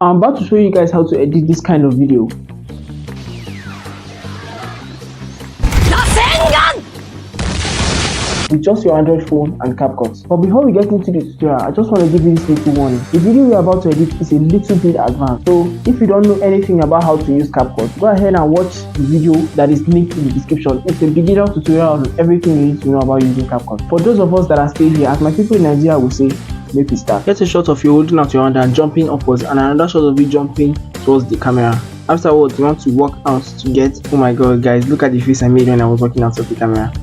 I'm about to show you guys how to edit this kind of video. With just your Android phone and Capcut. But before we get into the tutorial, I just want to give you this little warning. The video we are about to edit is a little bit advanced. So if you don't know anything about how to use Capcut, go ahead and watch the video that is linked in the description. It's a beginner tutorial on everything you need to know about using Capcut. For those of us that are still here, as my people in Nigeria will say, make we start. Get a shot of you holding out your hand and jumping upwards, and another shot of you jumping towards the camera. Afterwards, you want to walk out to get, oh my god guys, look at the face I made when I was walking out of the camera.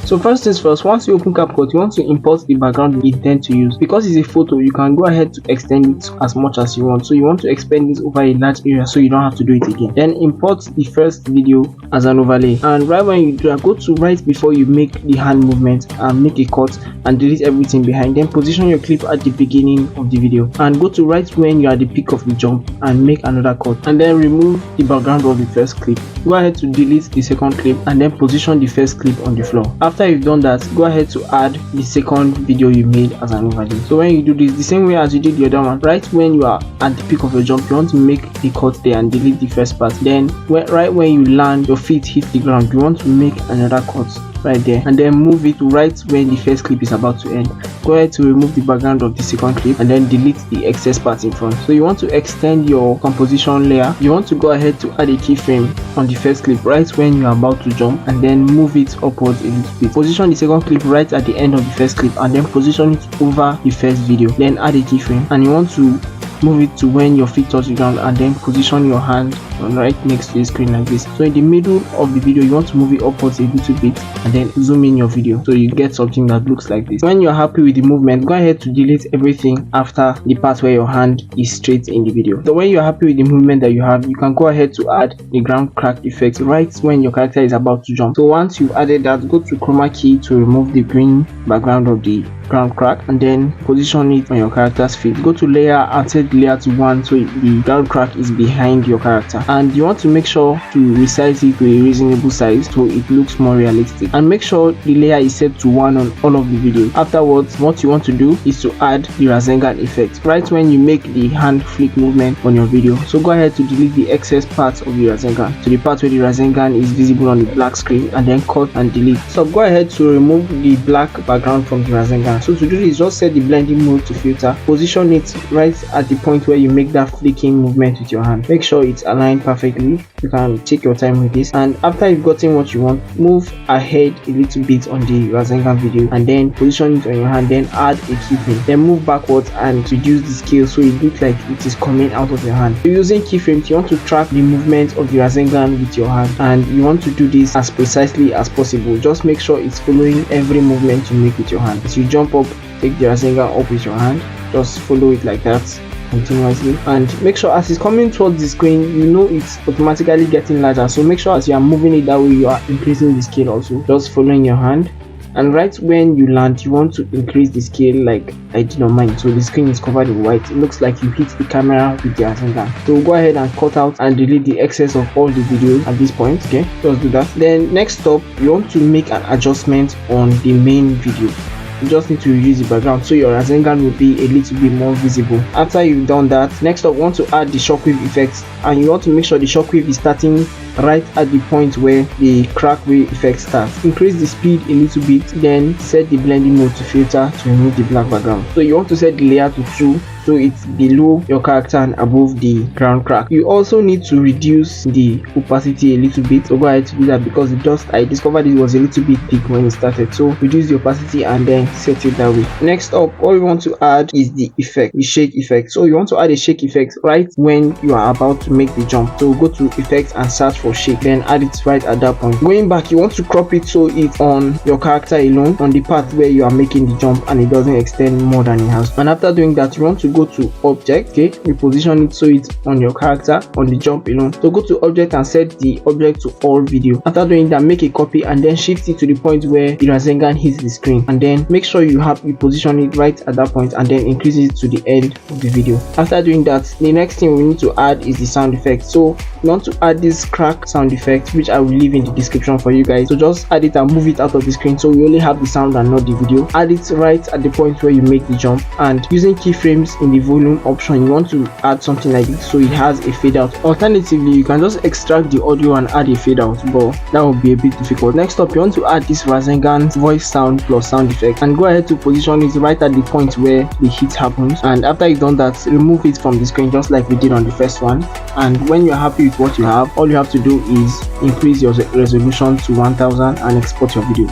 So first things first, once you open Capcut, you want to import the background you intend to use. Because it's a photo, you can go ahead to extend it as much as you want. So you want to expand this over a large area so you don't have to do it again. Then import the first video as an overlay. And right when you do that, go to right before you make the hand movement and make a cut and delete everything behind. Then position your clip at the beginning of the video. And go to right when you are at the peak of the jump and make another cut. And then remove the background of the first clip. Go ahead to delete the second clip and then position the first clip on the floor. After you've done that, go ahead to add the second video you made as an overlay. So when you do this, the same way as you did the other one, right when you are at the peak of your jump, you want to make a cut there and delete the first part. Then right when you land, your feet hit the ground, you want to make another cut right there and then move it right when the first clip is about to end. Go ahead to remove the background of the second clip and then delete the excess part in front. So you want to extend your composition layer. You want to go ahead to add a keyframe on the first clip right when you are about to jump and then move it upwards a little bit. Position the second clip right at the end of the first clip and then position it over the first video. Then add a keyframe and you want to move it to when your feet touch the ground and then position your hand right next to the screen like this. So in the middle of the video, you want to move it upwards a little bit and then zoom in your video so you get something that looks like this. When you're happy with the movement, go ahead to delete everything after the part where your hand is straight in the video. So when you're happy with the movement that you have, you can go ahead to add the ground crack effect right when your character is about to jump. So once you've added that, go to chroma key to remove the green background of the ground crack and then position it on your character's feet. Go to layer and set the layer to 1 so the ground crack is behind your character, and you want to make sure to resize it to a reasonable size so it looks more realistic, and make sure the layer is set to 1 on all of the videos. Afterwards, what you want to do is to add the Rasengan effect right when you make the hand flick movement on your video. So go ahead to delete the excess parts of the Rasengan to the part where the Rasengan is visible on the black screen and then cut and delete. So go ahead to remove the black background from the Rasengan. So to do this, just set the blending mode to filter, position it right at the point where you make that flicking movement with your hand. Make sure it's aligned perfectly. You can take your time with this, and after you've gotten what you want, move ahead a little bit on the Rasengan video and then position it on your hand, then add a keyframe, then move backwards and reduce the scale so it looks like it is coming out of your hand. So using keyframes, you want to track the movement of the Rasengan with your hand, and you want to do this as precisely as possible. Just make sure it's following every movement you make with your hand. As you jump up, take the Rasengan up with your hand, just follow it like that continuously, and make sure as it's coming towards the screen, you know it's automatically getting larger. So make sure as you are moving it that way, you are increasing the scale also, just following your hand. And right when you land, you want to increase the scale like I did on mine, so the screen is covered in white. It looks like you hit the camera with the Rasengan. So go ahead and cut out and delete the excess of all the videos at this point. Okay, just do that. Then next up, you want to make an adjustment on the main video. You just need to reduce the background so your Rasengan will be a little bit more visible. After you've done that, next up, want to add the shockwave effect, and you want to make sure the shockwave is starting right at the point where the crack wave effect starts. Increase the speed a little bit, then set the blending mode to filter to remove the black background. So you want to set the layer to 2 so it's below your character and above the ground crack. You also need to reduce the opacity a little bit, so go ahead to do that because the dust, I discovered it was a little bit thick when it started. So reduce the opacity and then set it that way. Next up, all you want to add is the effect, the shake effect. So you want to add a shake effect right when you are about to make the jump. So go to effects and search for shake, then add it right at that point. Going back, you want to crop it so it's on your character alone, on the part where you are making the jump, and it doesn't extend more than it has. And after doing that, you want to go to object, okay, reposition it so it's on your character on the jump alone. So go to object and set the object to all video. After doing that, make a copy and then shift it to the point where the Rasengan hits the screen, and then make sure you position it right at that point and then increase it to the end of the video. After doing that, the next thing we need to add is the sound effect. So you want to add this crack sound effect, which I will leave in the description for you guys. So just add it and move it out of the screen so we only have the sound and not the video. Add it right at the point where you make the jump, and using keyframes in the volume option, you want to add something like this so it has a fade out. Alternatively, you can just extract the audio and add a fade out, but that would be a bit difficult. Next up, you want to add this Rasengan voice sound plus sound effect, and go ahead to position it right at the point where the hit happens. And after you've done that, remove it from the screen just like we did on the first one. And when you're happy with what you have, all you have to do is increase your resolution to 1000 and export your video.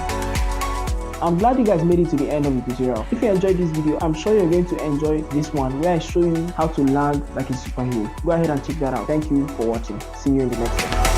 I'm glad you guys made it to the end of the tutorial. If you enjoyed this video, I'm sure you're going to enjoy this one where I show you how to land like a superhero. Go ahead and check that out. Thank you for watching. See you in the next one.